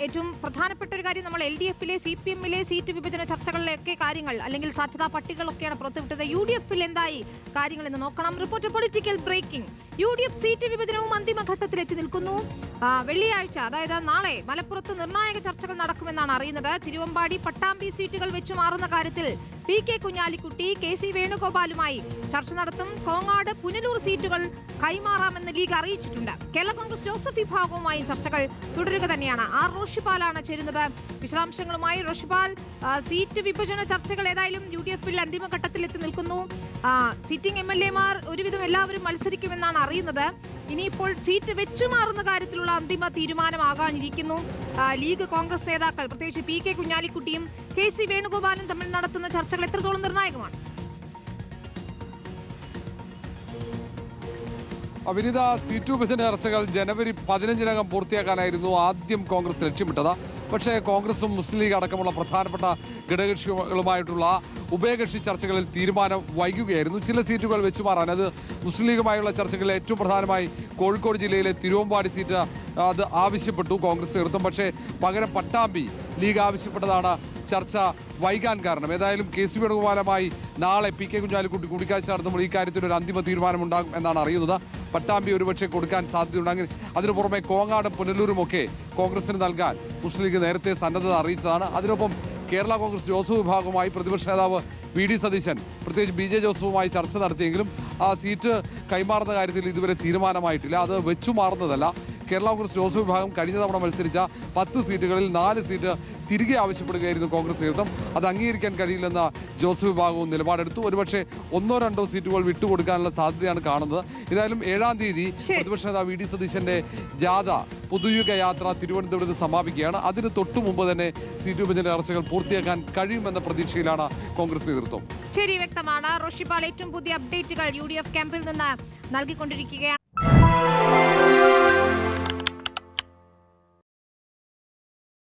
ഏറ്റവും പ്രധാനപ്പെട്ട ഒരു കാര്യം നമ്മൾ LDF-ലെ CPM-ലെ സീറ്റ് വിഭജന ചർച്ചകളിലൊക്കെ കാര്യങ്ങൾ അല്ലെങ്കിൽ സാധ്യതാ പട്ടികകളൊക്കെയാണ് പുറത്തുവിട്ടത്. UDF-ൽ എന്തായി കാര്യങ്ങൾ എന്ന് നോക്കണം. Report political breaking. UDF seat വിഭജനവും അന്തിമഘട്ടത്തിലെത്തി നിൽക്കുന്നു. വെള്ളിയാഴ്ച അതായത് നാളെ മലപ്പുറത്ത് നിർണായക ചർച്ചകൾ നടക്കുമെന്നാണ് അറിയുന്നത്. തിരുവമ്പാടി പട്ടാമ്പി സീറ്റുകൾ വെച്ചു മാറുന്ന കാര്യത്തിൽ PK കുഞ്ഞാലിക്കുട്ടി KC വേണുഗോപാലുമായി ചർച്ച നടത്തും. കോങ്ങാട് പുനലൂർ സീറ്റുകൾ കൈമാറാമെന്ന് ലീഗ് അറിയിച്ചിട്ടുണ്ട്. കേരള കോൺഗ്രസ് ജോസഫ് വിഭാഗവുമായും ചർച്ചകൾ തുടരുക തന്നെയാണ്. റോഷിപാലാണ് ചേരുന്നത്. വിശദാംശങ്ങളുമായി റോഷിപാൽ, സീറ്റ് വിഭജന ചർച്ചകൾ ഏതായാലും UDF-ൽ അന്തിമഘട്ടത്തിലെത്തി നിൽക്കുന്നു. സിറ്റിംഗ് MLA-മാർ ഒരുവിധം എല്ലാവരും മത്സരിക്കുമെന്നാണ് അറിയുന്നത്. ഇനിയിപ്പോൾ സീറ്റ് വെച്ചുമാറുന്ന കാര്യത്തിലുള്ള അന്തിമ തീരുമാനമാകാനിരിക്കുന്നു. ലീഗ് കോൺഗ്രസ് നേതാക്കൾ പ്രത്യേകിച്ച് PK കുഞ്ഞാലിക്കുട്ടിയും KC വേണുഗോപാലും തമ്മിൽ നടത്തുന്ന ചർച്ചകൾ എത്രത്തോളം നിർണായകമാണ്? വിനിത, സീറ്റ് വിഭജന ചർച്ചകൾ ജനുവരി 15-നകം പൂർത്തിയാക്കാനായിരുന്നു ആദ്യം കോൺഗ്രസ് ലക്ഷ്യമിട്ടത്. പക്ഷേ കോൺഗ്രസും മുസ്ലിം ലീഗ് അടക്കമുള്ള പ്രധാനപ്പെട്ട ഘടകകക്ഷികളുമായിട്ടുള്ള ഉഭയകക്ഷി ചർച്ചകളിൽ തീരുമാനം വൈകുകയായിരുന്നു. ചില സീറ്റുകൾ വെച്ചുമാറാൻ, അത് മുസ്ലിം ലീഗുമായുള്ള ചർച്ചകളിൽ ഏറ്റവും പ്രധാനമായി കോഴിക്കോട് ജില്ലയിലെ തിരുവമ്പാടി സീറ്റ് അത് ആവശ്യപ്പെട്ടു കോൺഗ്രസ് നേതൃത്വം. പക്ഷേ പകരം പട്ടാമ്പി ലീഗ് ആവശ്യപ്പെട്ടതാണ് ചർച്ച വൈകാൻ കാരണം. ഏതായാലും KC വേണുഗോപാലുമായി നാളെ PK കുഞ്ഞാലിക്കുട്ടി കൂടിക്കാഴ്ച നടത്തുമ്പോൾ ഈ കാര്യത്തിൽ ഒരു അന്തിമ തീരുമാനമുണ്ടാകും എന്നാണ് അറിയുന്നത്. പട്ടാമ്പി ഒരുപക്ഷെ കൊടുക്കാൻ സാധ്യതയുണ്ടെങ്കിൽ അതിനു പുറമെ കോങ്ങാടും പുനലൂരുമൊക്കെ കോൺഗ്രസിന് നൽകാൻ മുസ്ലിം ലീഗ് നേരത്തെ സന്നദ്ധത അറിയിച്ചതാണ്. അതിനൊപ്പം കേരള കോൺഗ്രസ് ജോസഫ് വിഭാഗവുമായി പ്രതിപക്ഷ നേതാവ് VD സതീശൻ പ്രത്യേകിച്ച് BJ ജോസഫുമായി ചർച്ച നടത്തിയെങ്കിലും ആ സീറ്റ് കൈമാറുന്ന കാര്യത്തിൽ ഇതുവരെ തീരുമാനമായിട്ടില്ല. അത് വെച്ചു മാറുന്നതല്ല. കേരള കോൺഗ്രസ് ജോസഫ് വിഭാഗം കഴിഞ്ഞ തവണ മത്സരിച്ച 10 സീറ്റുകളിൽ 4 സീറ്റ് തിരികെ ആവശ്യപ്പെടുകയായിരുന്നു കോൺഗ്രസ് നേതൃത്വം. അത് അംഗീകരിക്കാൻ കഴിയില്ലെന്ന ജോസഫ് വിഭാഗവും നിലപാടെടുത്തു. ഒരുപക്ഷെ 1-2 സീറ്റുകൾ വിട്ടുകൊടുക്കാനുള്ള സാധ്യതയാണ് കാണുന്നത്. ഏതായാലും 7-ാം തീയതി പ്രതിപക്ഷ നേതാവ് VD സതീശന്റെ ജാഥ പുതുയുഗ യാത്ര തിരുവനന്തപുരത്ത് സമാപിക്കുകയാണ്. അതിന് തൊട്ടു മുമ്പ് തന്നെ സീറ്റ് വിഭജന ചർച്ചകൾ പൂർത്തിയാക്കാൻ കഴിയുമെന്ന പ്രതീക്ഷയിലാണ് കോൺഗ്രസ് നേതൃത്വം. ശരി, വ്യക്തമാണ്. റോഷിപാൽ ഏറ്റവും പുതിയ അപ്ഡേറ്റുകൾ UDF ക്യാമ്പിൽ നിന്ന് നൽകിക്കൊണ്ടിരിക്കുകയാണ്.